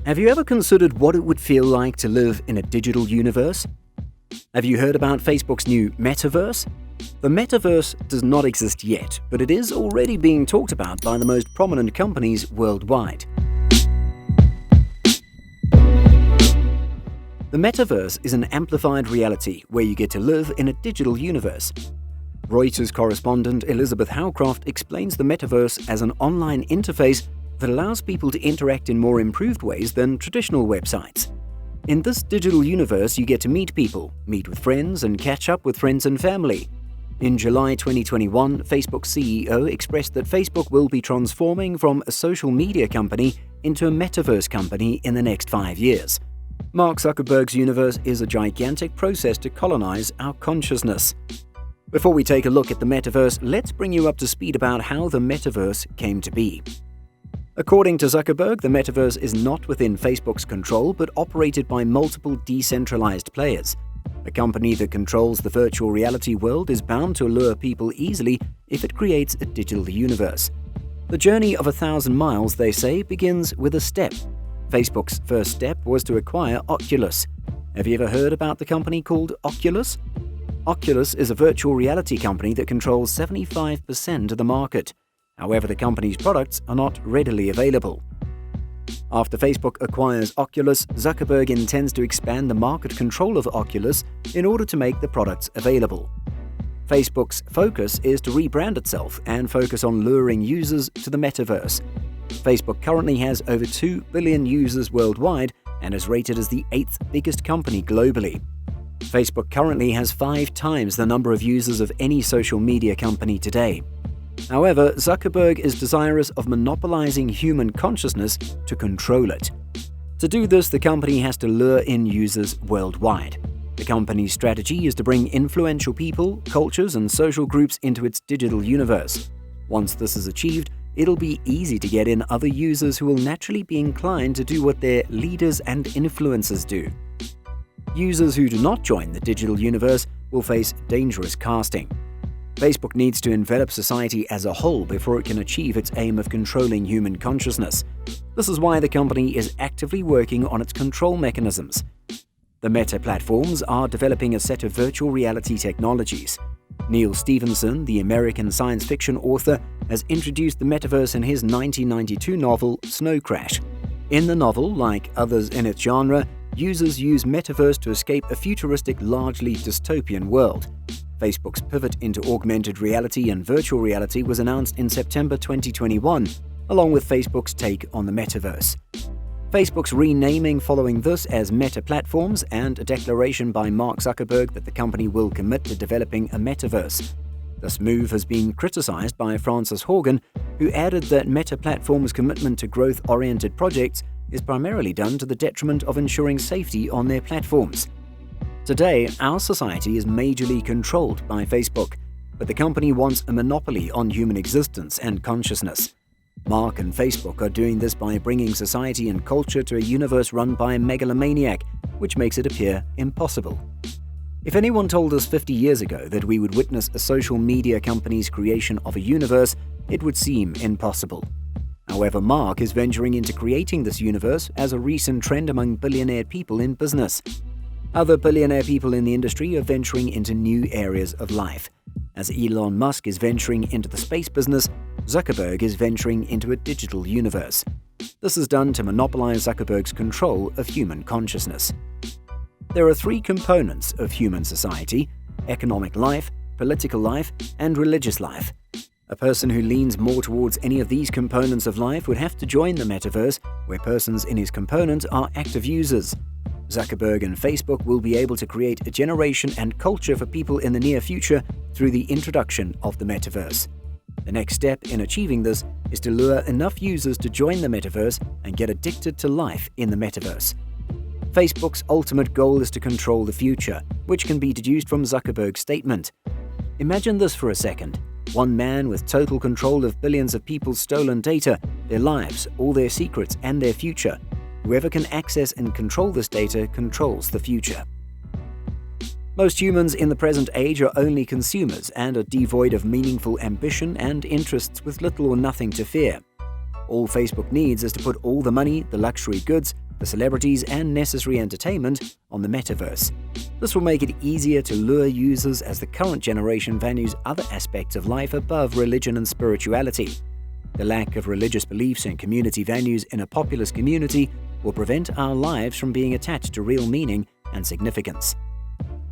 Have you ever considered what it would feel like to live in a digital universe? Have you heard about Facebook's new Metaverse? The Metaverse does not exist yet, but it is already being talked about by the most prominent companies worldwide. The Metaverse is an amplified reality where you get to live in a digital universe. Reuters correspondent Elizabeth Howcroft explains the Metaverse as an online interface that allows people to interact in more improved ways than traditional websites. In this digital universe, you get to meet people, meet with friends, and catch up with friends and family. In July 2021, Facebook's CEO expressed that Facebook will be transforming from a social media company into a metaverse company in the next 5 years. Mark Zuckerberg's universe is a gigantic process to colonize our consciousness. Before we take a look at the Metaverse, let's bring you up to speed about how the Metaverse came to be. According to Zuckerberg, the Metaverse is not within Facebook's control but operated by multiple decentralized players. A company that controls the virtual reality world is bound to lure people easily if it creates a digital universe. The journey of 1,000 miles, they say, begins with a step. Facebook's first step was to acquire Oculus. Have you ever heard about the company called Oculus? Oculus is a virtual reality company that controls 75% of the market. However, the company's products are not readily available. After Facebook acquires Oculus, Zuckerberg intends to expand the market control of Oculus in order to make the products available. Facebook's focus is to rebrand itself and focus on luring users to the Metaverse. Facebook currently has over 2 billion users worldwide and is rated as the 8th biggest company globally. Facebook currently has 5 times the number of users of any social media company today. However, Zuckerberg is desirous of monopolizing human consciousness to control it. To do this, the company has to lure in users worldwide. The company's strategy is to bring influential people, cultures, and social groups into its digital universe. Once this is achieved, it'll be easy to get in other users who will naturally be inclined to do what their leaders and influencers do. Users who do not join the digital universe will face dangerous casting. Facebook needs to envelop society as a whole before it can achieve its aim of controlling human consciousness. This is why the company is actively working on its control mechanisms. The Meta platforms are developing a set of virtual reality technologies. Neil Stephenson, the American science fiction author, has introduced the Metaverse in his 1992 novel Snow Crash. In the novel, like others in its genre, users use Metaverse to escape a futuristic, largely dystopian world. Facebook's pivot into augmented reality and virtual reality was announced in September 2021, along with Facebook's take on the Metaverse. Facebook's renaming following this as Meta Platforms and a declaration by Mark Zuckerberg that the company will commit to developing a Metaverse. This move has been criticized by Frances Haugen, who added that Meta Platforms' commitment to growth-oriented projects is primarily done to the detriment of ensuring safety on their platforms. Today, our society is majorly controlled by Facebook, but the company wants a monopoly on human existence and consciousness. Mark and Facebook are doing this by bringing society and culture to a universe run by a megalomaniac, which makes it appear impossible. If anyone told us 50 years ago that we would witness a social media company's creation of a universe, it would seem impossible. However, Mark is venturing into creating this universe as a recent trend among billionaire people in business. Other billionaire people in the industry are venturing into new areas of life. As Elon Musk is venturing into the space business, Zuckerberg is venturing into a digital universe. This is done to monopolize Zuckerberg's control of human consciousness. There are 3 components of human society: economic life, political life, and religious life. A person who leans more towards any of these components of life would have to join the Metaverse, where persons in his component are active users. Zuckerberg and Facebook will be able to create a generation and culture for people in the near future through the introduction of the Metaverse. The next step in achieving this is to lure enough users to join the Metaverse and get addicted to life in the Metaverse. Facebook's ultimate goal is to control the future, which can be deduced from Zuckerberg's statement. Imagine this for a second. One man with total control of billions of people's stolen data, their lives, all their secrets, and their future. Whoever can access and control this data controls the future. Most humans in the present age are only consumers and are devoid of meaningful ambition and interests with little or nothing to fear. All Facebook needs is to put all the money, the luxury goods, the celebrities, and necessary entertainment on the Metaverse. This will make it easier to lure users as the current generation values other aspects of life above religion and spirituality. The lack of religious beliefs and community values in a populous community will prevent our lives from being attached to real meaning and significance.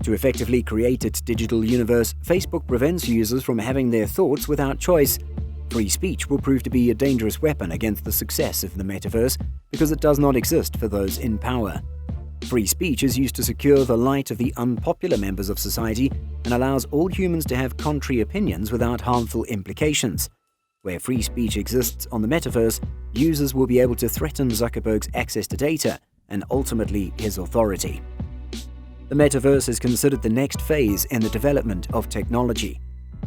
To effectively create its digital universe, Facebook prevents users from having their thoughts without choice. Free speech will prove to be a dangerous weapon against the success of the Metaverse because it does not exist for those in power. Free speech is used to secure the light of the unpopular members of society and allows all humans to have contrary opinions without harmful implications. Where free speech exists on the Metaverse, users will be able to threaten Zuckerberg's access to data and ultimately his authority. The Metaverse is considered the next phase in the development of technology.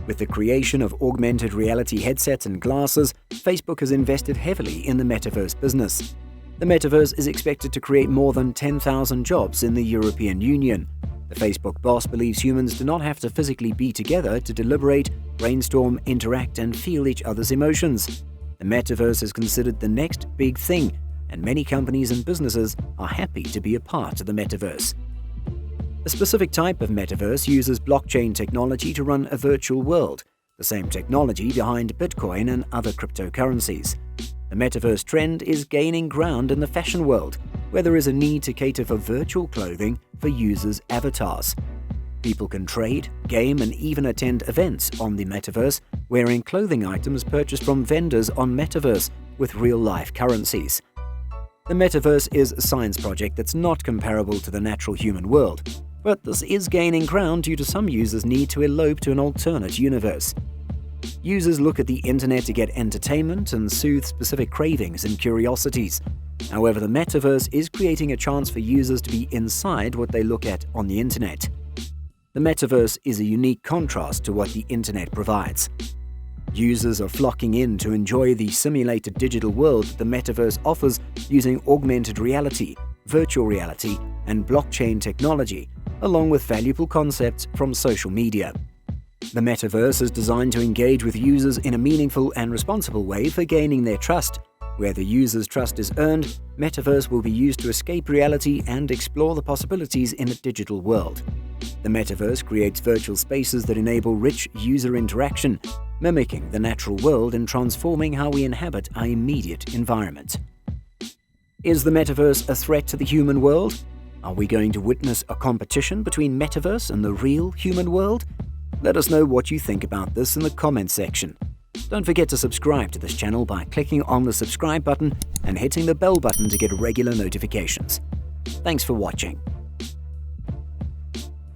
With the creation of augmented reality headsets and glasses, Facebook has invested heavily in the Metaverse business. The Metaverse is expected to create more than 10,000 jobs in the European Union. The Facebook boss believes humans do not have to physically be together to deliberate, brainstorm, interact, and feel each other's emotions. The Metaverse is considered the next big thing, and many companies and businesses are happy to be a part of the Metaverse. A specific type of Metaverse uses blockchain technology to run a virtual world, the same technology behind Bitcoin and other cryptocurrencies. The Metaverse trend is gaining ground in the fashion world, where there is a need to cater for virtual clothing for users' avatars. People can trade, game, and even attend events on the Metaverse, wearing clothing items purchased from vendors on Metaverse with real-life currencies. The Metaverse is a science project that's not comparable to the natural human world, but this is gaining ground due to some users' need to elope to an alternate universe. Users look at the internet to get entertainment and soothe specific cravings and curiosities. However, the Metaverse is creating a chance for users to be inside what they look at on the internet. The Metaverse is a unique contrast to what the internet provides. Users are flocking in to enjoy the simulated digital world that the Metaverse offers using augmented reality, virtual reality, and blockchain technology, along with valuable concepts from social media. The Metaverse is designed to engage with users in a meaningful and responsible way for gaining their trust. Where the user's trust is earned, Metaverse will be used to escape reality and explore the possibilities in a digital world. The Metaverse creates virtual spaces that enable rich user interaction, mimicking the natural world and transforming how we inhabit our immediate environment. Is the Metaverse a threat to the human world? Are we going to witness a competition between Metaverse and the real human world? Let us know what you think about this in the comments section. Don't forget to subscribe to this channel by clicking on the subscribe button and hitting the bell button to get regular notifications. Thanks for watching.